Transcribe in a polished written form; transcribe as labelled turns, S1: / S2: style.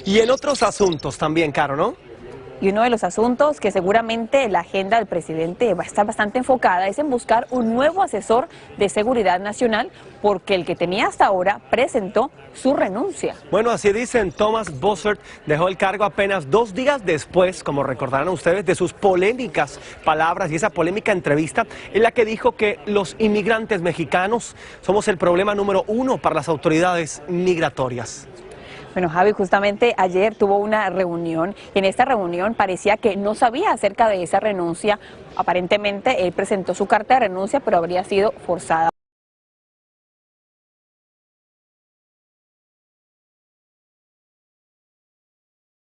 S1: Y en otros asuntos también, Caro, ¿no?
S2: Y uno de los asuntos que seguramente la agenda del presidente va a estar bastante enfocada es en buscar un nuevo asesor de seguridad nacional, porque el que tenía hasta ahora presentó su renuncia.
S1: Bueno, así dicen, Thomas Bossert dejó el cargo apenas 2 días después, como recordarán ustedes, de sus polémicas palabras y esa polémica entrevista en la que dijo que los inmigrantes mexicanos somos el problema número 1 para las autoridades migratorias.
S2: Bueno, Javi, justamente ayer tuvo una reunión y en esta reunión parecía que no sabía acerca de esa renuncia. Aparentemente él presentó su carta de renuncia, pero habría sido forzada.